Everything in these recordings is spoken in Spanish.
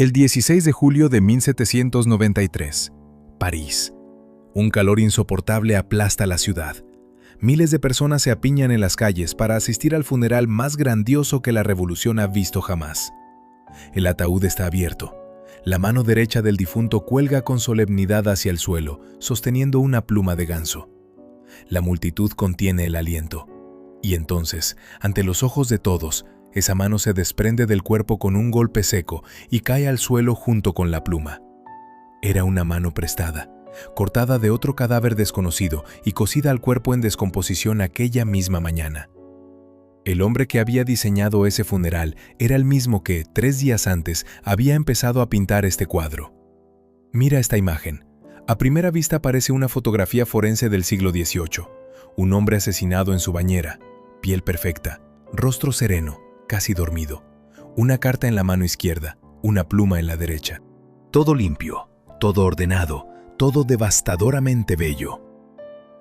El 16 de julio de 1793, París. Un calor insoportable aplasta la ciudad. Miles de personas se apiñan en las calles para asistir al funeral más grandioso que la revolución ha visto jamás. El ataúd está abierto. La mano derecha del difunto cuelga con solemnidad hacia el suelo, sosteniendo una pluma de ganso. La multitud contiene el aliento. Y entonces, ante los ojos de todos, esa mano se desprende del cuerpo con un golpe seco y cae al suelo junto con la pluma. Era una mano prestada, cortada de otro cadáver desconocido y cosida al cuerpo en descomposición aquella misma mañana. El hombre que había diseñado ese funeral era el mismo que, 3 días antes, había empezado a pintar este cuadro. Mira esta imagen. A primera vista parece una fotografía forense del siglo XVIII. Un hombre asesinado en su bañera, piel perfecta, rostro sereno, casi dormido. Una carta en la mano izquierda, una pluma en la derecha. Todo limpio, todo ordenado, todo devastadoramente bello.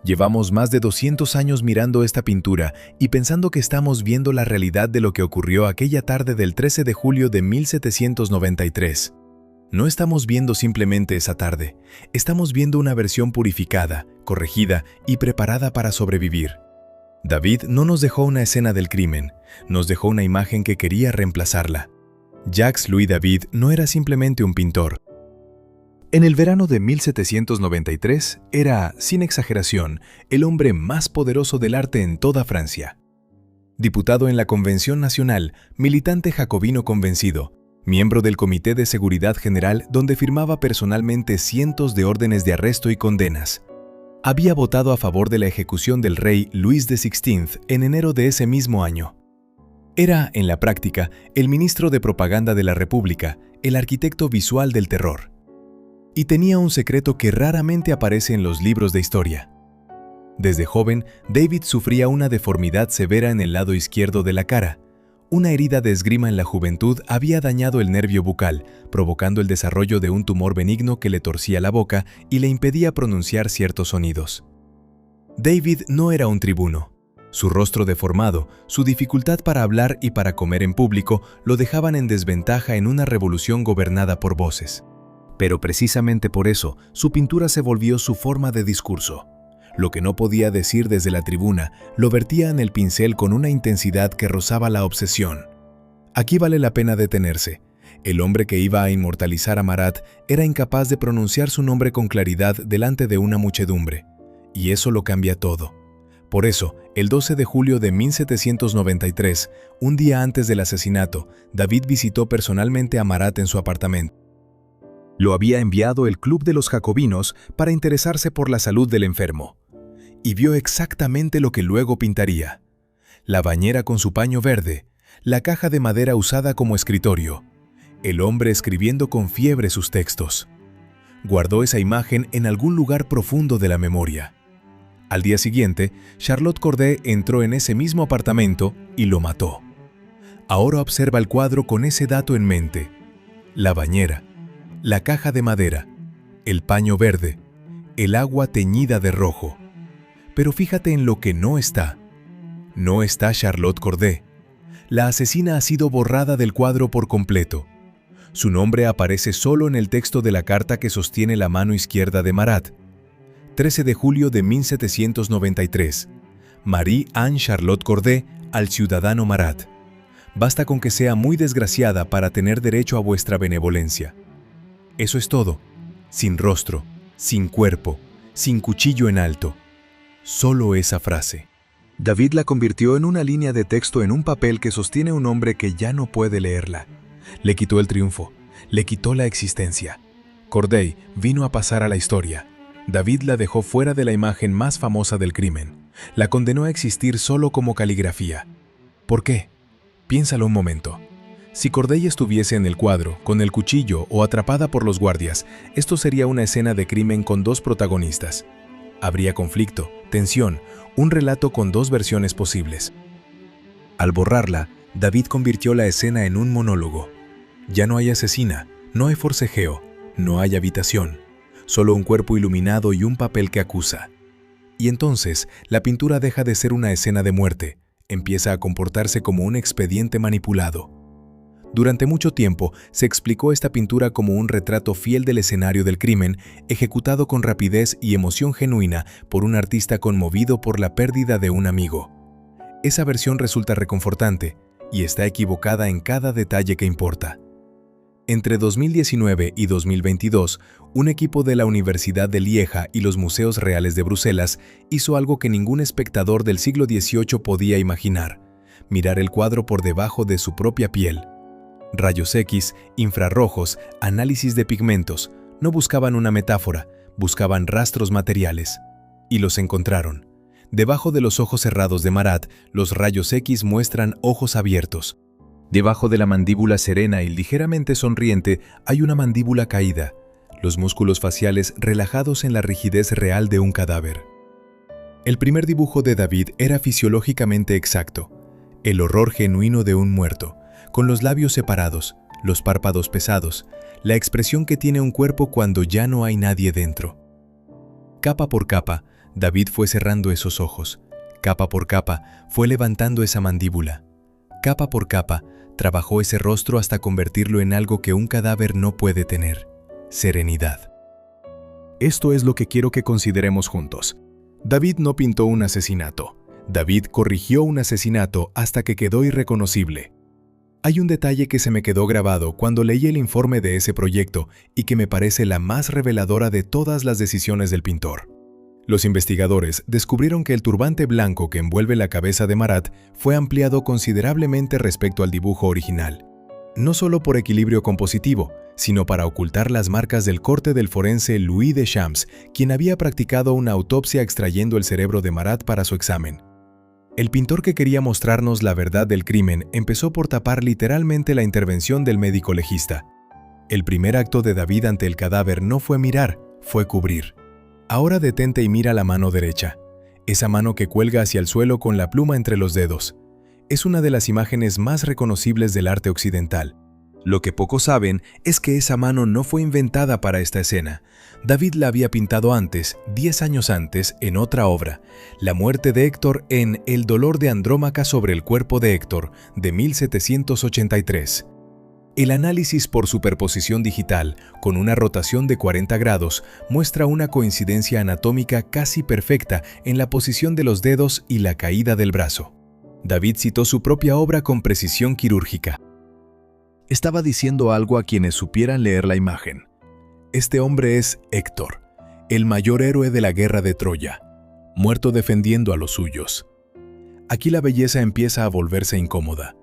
Llevamos más de 200 años mirando esta pintura y pensando que estamos viendo la realidad de lo que ocurrió aquella tarde del 13 de julio de 1793. No estamos viendo simplemente esa tarde, estamos viendo una versión purificada, corregida y preparada para sobrevivir. David no nos dejó una escena del crimen, nos dejó una imagen que quería reemplazarla. Jacques Louis David no era simplemente un pintor. En el verano de 1793 era, sin exageración, el hombre más poderoso del arte en toda Francia. Diputado en la Convención Nacional, militante jacobino convencido, miembro del Comité de Seguridad General donde firmaba personalmente cientos de órdenes de arresto y condenas. Había votado a favor de la ejecución del rey Luis XVI en enero de ese mismo año. Era, en la práctica, el ministro de propaganda de la República, el arquitecto visual del terror. Y tenía un secreto que raramente aparece en los libros de historia. Desde joven, David sufría una deformidad severa en el lado izquierdo de la cara. Una herida de esgrima en la juventud había dañado el nervio bucal, provocando el desarrollo de un tumor benigno que le torcía la boca y le impedía pronunciar ciertos sonidos. David no era un tribuno. Su rostro deformado, su dificultad para hablar y para comer en público lo dejaban en desventaja en una revolución gobernada por voces. Pero precisamente por eso, su pintura se volvió su forma de discurso. Lo que no podía decir desde la tribuna, lo vertía en el pincel con una intensidad que rozaba la obsesión. Aquí vale la pena detenerse. El hombre que iba a inmortalizar a Marat era incapaz de pronunciar su nombre con claridad delante de una muchedumbre. Y eso lo cambia todo. Por eso, el 12 de julio de 1793, un día antes del asesinato, David visitó personalmente a Marat en su apartamento. Lo había enviado el Club de los Jacobinos para interesarse por la salud del enfermo. Y vio exactamente lo que luego pintaría. La bañera con su paño verde, la caja de madera usada como escritorio, el hombre escribiendo con fiebre sus textos. Guardó esa imagen en algún lugar profundo de la memoria. Al día siguiente, Charlotte Corday entró en ese mismo apartamento y lo mató. Ahora observa el cuadro con ese dato en mente. La bañera, la caja de madera, el paño verde, el agua teñida de rojo. Pero fíjate en lo que no está. No está Charlotte Corday. La asesina ha sido borrada del cuadro por completo. Su nombre aparece solo en el texto de la carta que sostiene la mano izquierda de Marat. 13 de julio de 1793. Marie-Anne Charlotte Corday al ciudadano Marat. Basta con que sea muy desgraciada para tener derecho a vuestra benevolencia. Eso es todo. Sin rostro, sin cuerpo, sin cuchillo en alto. Solo esa frase. David la convirtió en una línea de texto en un papel que sostiene un hombre que ya no puede leerla. Le quitó el triunfo, le quitó la existencia. Corday vino a pasar a la historia. David la dejó fuera de la imagen más famosa del crimen. La condenó a existir solo como caligrafía. ¿Por qué? Piénsalo un momento. Si Corday estuviese en el cuadro, con el cuchillo o atrapada por los guardias, esto sería una escena de crimen con 2 protagonistas. Habría conflicto, tensión, un relato con 2 versiones posibles. Al borrarla, David convirtió la escena en un monólogo. Ya no hay asesina, no hay forcejeo, no hay habitación, solo un cuerpo iluminado y un papel que acusa. Y entonces, la pintura deja de ser una escena de muerte, empieza a comportarse como un expediente manipulado. Durante mucho tiempo se explicó esta pintura como un retrato fiel del escenario del crimen, ejecutado con rapidez y emoción genuina por un artista conmovido por la pérdida de un amigo. Esa versión resulta reconfortante y está equivocada en cada detalle que importa. Entre 2019 y 2022, un equipo de la Universidad de Lieja y los Museos Reales de Bruselas hizo algo que ningún espectador del siglo XVIII podía imaginar: mirar el cuadro por debajo de su propia piel. Rayos X, infrarrojos, análisis de pigmentos, no buscaban una metáfora, buscaban rastros materiales. Y los encontraron. Debajo de los ojos cerrados de Marat, los rayos X muestran ojos abiertos. Debajo de la mandíbula serena y ligeramente sonriente hay una mandíbula caída, los músculos faciales relajados en la rigidez real de un cadáver. El primer dibujo de David era fisiológicamente exacto, el horror genuino de un muerto, con los labios separados, los párpados pesados, la expresión que tiene un cuerpo cuando ya no hay nadie dentro. Capa por capa, David fue cerrando esos ojos. Capa por capa, fue levantando esa mandíbula. Capa por capa, trabajó ese rostro hasta convertirlo en algo que un cadáver no puede tener: serenidad. Esto es lo que quiero que consideremos juntos. David no pintó un asesinato. David corrigió un asesinato hasta que quedó irreconocible. Hay un detalle que se me quedó grabado cuando leí el informe de ese proyecto y que me parece la más reveladora de todas las decisiones del pintor. Los investigadores descubrieron que el turbante blanco que envuelve la cabeza de Marat fue ampliado considerablemente respecto al dibujo original. No solo por equilibrio compositivo, sino para ocultar las marcas del corte del forense Louis Deschamps, quien había practicado una autopsia extrayendo el cerebro de Marat para su examen. El pintor que quería mostrarnos la verdad del crimen empezó por tapar literalmente la intervención del médico legista. El primer acto de David ante el cadáver no fue mirar, fue cubrir. Ahora detente y mira la mano derecha, esa mano que cuelga hacia el suelo con la pluma entre los dedos. Es una de las imágenes más reconocibles del arte occidental. Lo que pocos saben es que esa mano no fue inventada para esta escena. David la había pintado antes, 10 años antes, en otra obra, La muerte de Héctor en El dolor de Andrómaca sobre el cuerpo de Héctor, de 1783. El análisis por superposición digital, con una rotación de 40 grados, muestra una coincidencia anatómica casi perfecta en la posición de los dedos y la caída del brazo. David citó su propia obra con precisión quirúrgica. Estaba diciendo algo a quienes supieran leer la imagen. Este hombre es Héctor, el mayor héroe de la guerra de Troya, muerto defendiendo a los suyos. Aquí la belleza empieza a volverse incómoda.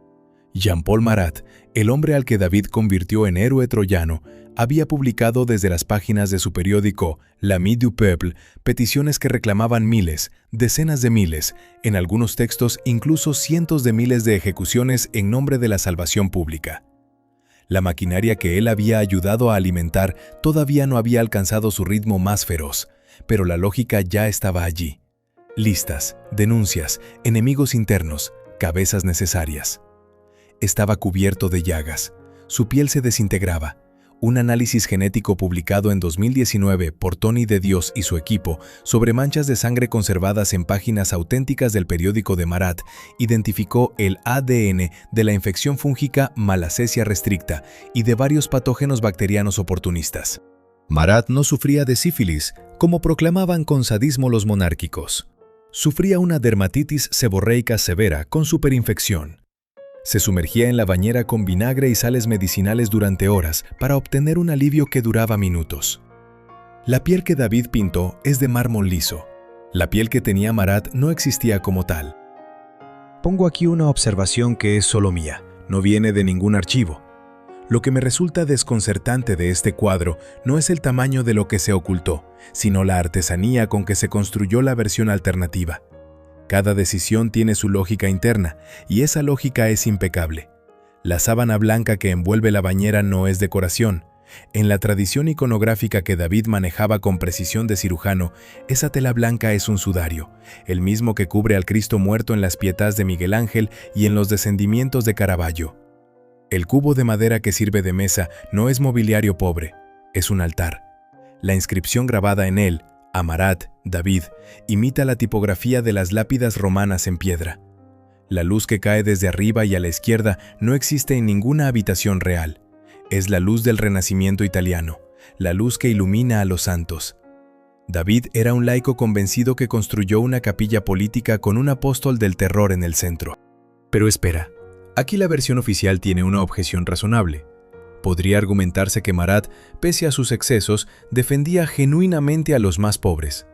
Jean-Paul Marat, el hombre al que David convirtió en héroe troyano, había publicado desde las páginas de su periódico L'Ami du Peuple peticiones que reclamaban miles, decenas de miles, en algunos textos incluso cientos de miles de ejecuciones en nombre de la salvación pública. La maquinaria que él había ayudado a alimentar todavía no había alcanzado su ritmo más feroz, pero la lógica ya estaba allí. Listas, denuncias, enemigos internos, cabezas necesarias. Estaba cubierto de llagas. Su piel se desintegraba. Un análisis genético publicado en 2019 por Tony de Dios y su equipo sobre manchas de sangre conservadas en páginas auténticas del periódico de Marat identificó el ADN de la infección fúngica Malassezia restricta y de varios patógenos bacterianos oportunistas. Marat no sufría de sífilis, como proclamaban con sadismo los monárquicos. Sufría una dermatitis seborreica severa con superinfección. Se sumergía en la bañera con vinagre y sales medicinales durante horas para obtener un alivio que duraba minutos. La piel que David pintó es de mármol liso. La piel que tenía Marat no existía como tal. Pongo aquí una observación que es solo mía, no viene de ningún archivo. Lo que me resulta desconcertante de este cuadro no es el tamaño de lo que se ocultó, sino la artesanía con que se construyó la versión alternativa. Cada decisión tiene su lógica interna, y esa lógica es impecable. La sábana blanca que envuelve la bañera no es decoración. En la tradición iconográfica que David manejaba con precisión de cirujano, esa tela blanca es un sudario, el mismo que cubre al Cristo muerto en las Pietás de Miguel Ángel y en los Descendimientos de Caravaggio. El cubo de madera que sirve de mesa no es mobiliario pobre, es un altar. La inscripción grabada en él, a Marat, David, imita la tipografía de las lápidas romanas en piedra. La luz que cae desde arriba y a la izquierda no existe en ninguna habitación real. Es la luz del Renacimiento italiano, la luz que ilumina a los santos. David era un laico convencido que construyó una capilla política con un apóstol del terror en el centro. Pero espera, aquí la versión oficial tiene una objeción razonable. Podría argumentarse que Marat, pese a sus excesos, defendía genuinamente a los más pobres.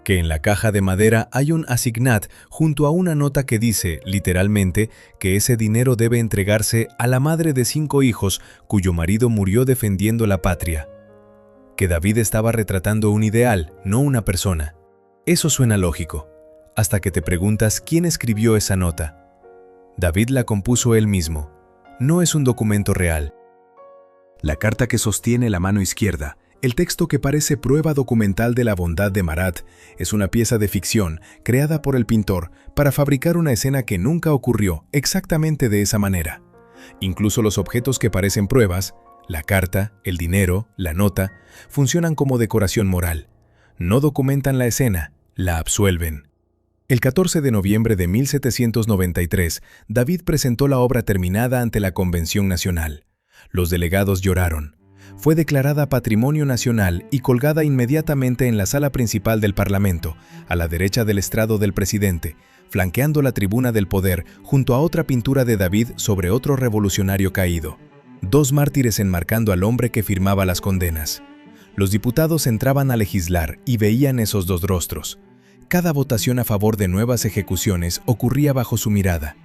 Que en la caja de madera hay un assignat junto a una nota que dice, literalmente, que ese dinero debe entregarse a la madre de 5 hijos cuyo marido murió defendiendo la patria. Que David estaba retratando un ideal, no una persona. Eso suena lógico, hasta que te preguntas quién escribió esa nota. David la compuso él mismo. No es un documento real. La carta que sostiene la mano izquierda, el texto que parece prueba documental de la bondad de Marat, es una pieza de ficción creada por el pintor para fabricar una escena que nunca ocurrió exactamente de esa manera. Incluso los objetos que parecen pruebas, la carta, el dinero, la nota, funcionan como decoración moral. No documentan la escena, la absuelven. El 14 de noviembre de 1793, David presentó la obra terminada ante la Convención Nacional. Los delegados lloraron. Fue declarada Patrimonio Nacional y colgada inmediatamente en la sala principal del Parlamento, a la derecha del estrado del presidente, flanqueando la tribuna del poder junto a otra pintura de David sobre otro revolucionario caído. 2 mártires enmarcando al hombre que firmaba las condenas. Los diputados entraban a legislar y veían esos 2 rostros. Cada votación a favor de nuevas ejecuciones ocurría bajo su mirada.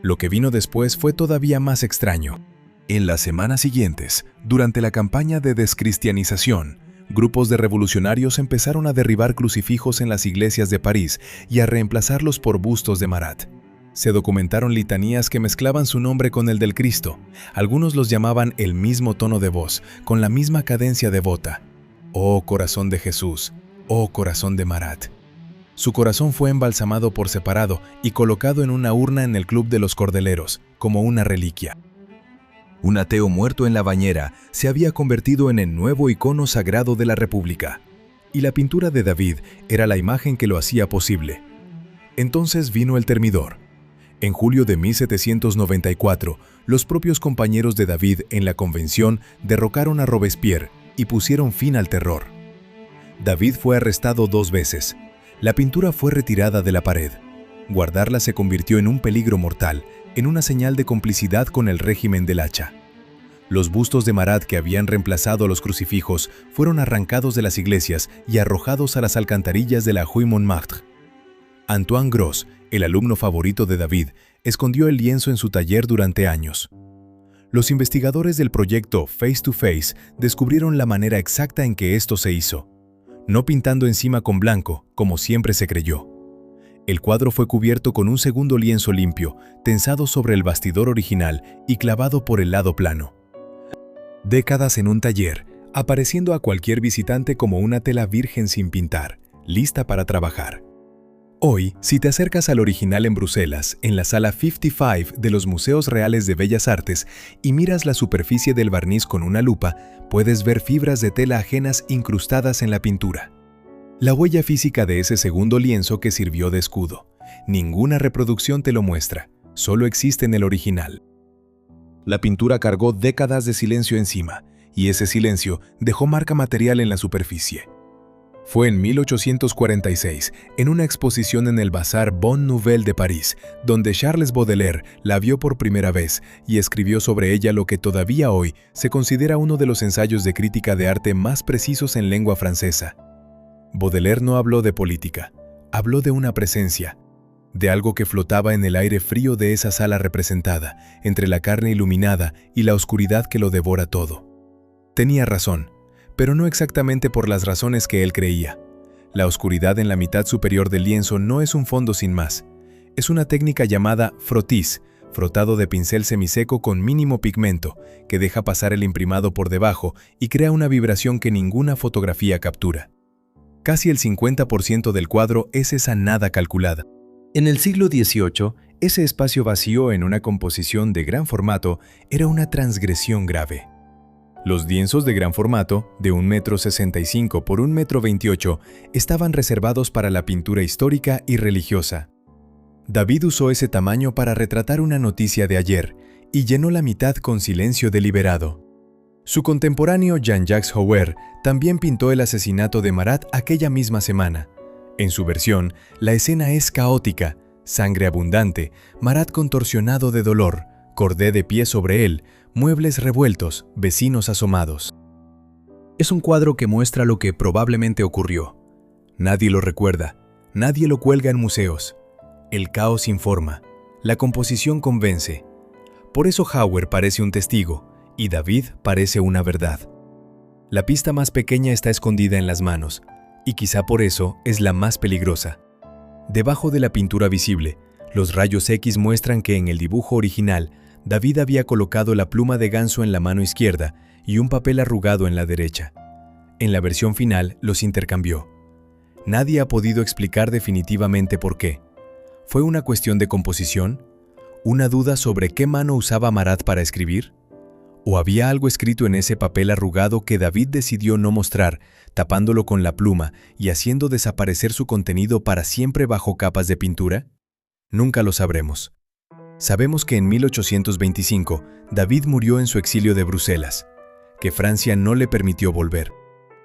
Lo que vino después fue todavía más extraño. En las semanas siguientes, durante la campaña de descristianización, grupos de revolucionarios empezaron a derribar crucifijos en las iglesias de París y a reemplazarlos por bustos de Marat. Se documentaron litanías que mezclaban su nombre con el del Cristo. Algunos los llamaban el mismo tono de voz, con la misma cadencia devota. «Oh corazón de Jesús, oh corazón de Marat». Su corazón fue embalsamado por separado y colocado en una urna en el Club de los Cordeleros, como una reliquia. Un ateo muerto en la bañera se había convertido en el nuevo icono sagrado de la República. Y la pintura de David era la imagen que lo hacía posible. Entonces vino el termidor. En julio de 1794, los propios compañeros de David en la convención derrocaron a Robespierre y pusieron fin al terror. David fue arrestado 2 veces. La pintura fue retirada de la pared. Guardarla se convirtió en un peligro mortal, en una señal de complicidad con el régimen del hacha. Los bustos de Marat que habían reemplazado a los crucifijos fueron arrancados de las iglesias y arrojados a las alcantarillas de la Rue Montmartre. Antoine Gros, el alumno favorito de David, escondió el lienzo en su taller durante años. Los investigadores del proyecto Face to Face descubrieron la manera exacta en que esto se hizo, no pintando encima con blanco, como siempre se creyó. El cuadro fue cubierto con un segundo lienzo limpio, tensado sobre el bastidor original y clavado por el lado plano. Décadas en un taller, apareciendo a cualquier visitante como una tela virgen sin pintar, lista para trabajar. Hoy, si te acercas al original en Bruselas, en la sala 55 de los Museos Reales de Bellas Artes, y miras la superficie del barniz con una lupa, puedes ver fibras de tela ajenas incrustadas en la pintura. La huella física de ese segundo lienzo que sirvió de escudo. Ninguna reproducción te lo muestra, solo existe en el original. La pintura cargó décadas de silencio encima, y ese silencio dejó marca material en la superficie. Fue en 1846, en una exposición en el Bazar Bonne Nouvelle de París, donde Charles Baudelaire la vio por primera vez y escribió sobre ella lo que todavía hoy se considera uno de los ensayos de crítica de arte más precisos en lengua francesa. Baudelaire no habló de política, habló de una presencia, de algo que flotaba en el aire frío de esa sala representada, entre la carne iluminada y la oscuridad que lo devora todo. Tenía razón, pero no exactamente por las razones que él creía. La oscuridad en la mitad superior del lienzo no es un fondo sin más. Es una técnica llamada frottis, frotado de pincel semiseco con mínimo pigmento, que deja pasar el imprimado por debajo y crea una vibración que ninguna fotografía captura. Casi el 50% del cuadro es esa nada calculada. En el siglo XVIII, ese espacio vacío en una composición de gran formato era una transgresión grave. Los lienzos de gran formato, de 1,65 m por 1,28 m, estaban reservados para la pintura histórica y religiosa. David usó ese tamaño para retratar una noticia de ayer y llenó la mitad con silencio deliberado. Su contemporáneo Jean-Jacques Hauer también pintó el asesinato de Marat aquella misma semana. En su versión, la escena es caótica, sangre abundante, Marat contorsionado de dolor, Corday de pie sobre él, muebles revueltos, vecinos asomados. Es un cuadro que muestra lo que probablemente ocurrió. Nadie lo recuerda, nadie lo cuelga en museos. El caos informa, la composición convence. Por eso Hauer parece un testigo y David parece una verdad. La pista más pequeña está escondida en las manos, y quizá por eso es la más peligrosa. Debajo de la pintura visible, los rayos X muestran que en el dibujo original, David había colocado la pluma de ganso en la mano izquierda y un papel arrugado en la derecha. En la versión final los intercambió. Nadie ha podido explicar definitivamente por qué. ¿Fue una cuestión de composición? ¿Una duda sobre qué mano usaba Marat para escribir? ¿O había algo escrito en ese papel arrugado que David decidió no mostrar, tapándolo con la pluma y haciendo desaparecer su contenido para siempre bajo capas de pintura? Nunca lo sabremos. Sabemos que en 1825 David murió en su exilio de Bruselas, que Francia no le permitió volver,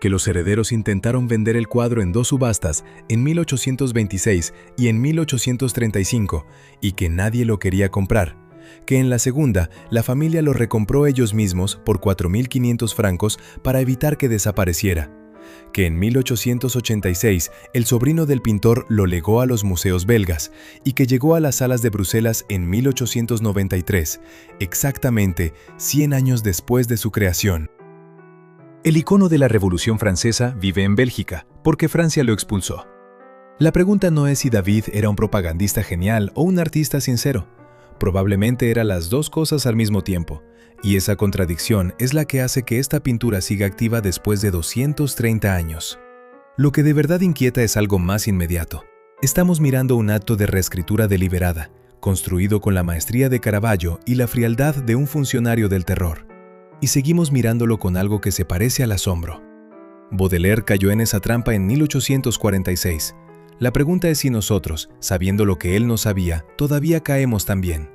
que los herederos intentaron vender el cuadro en 2 subastas en 1826 y en 1835 y que nadie lo quería comprar, que en la segunda la familia lo recompró ellos mismos por 4.500 francos para evitar que desapareciera, que en 1886 el sobrino del pintor lo legó a los museos belgas y que llegó a las salas de Bruselas en 1893, exactamente 100 años después de su creación. El icono de la Revolución Francesa vive en Bélgica, porque Francia lo expulsó. La pregunta no es si David era un propagandista genial o un artista sincero. Probablemente era las dos cosas al mismo tiempo, y esa contradicción es la que hace que esta pintura siga activa después de 230 años. Lo que de verdad inquieta es algo más inmediato. Estamos mirando un acto de reescritura deliberada, construido con la maestría de Caravaggio y la frialdad de un funcionario del terror. Y seguimos mirándolo con algo que se parece al asombro. Baudelaire cayó en esa trampa en 1846. La pregunta es si nosotros, sabiendo lo que él no sabía, todavía caemos también.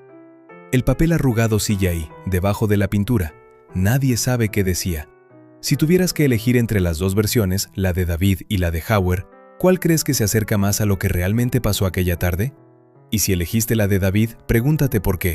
El papel arrugado sigue ahí, debajo de la pintura. Nadie sabe qué decía. Si tuvieras que elegir entre las dos versiones, la de David y la de Hauer, ¿cuál crees que se acerca más a lo que realmente pasó aquella tarde? Y si elegiste la de David, pregúntate por qué.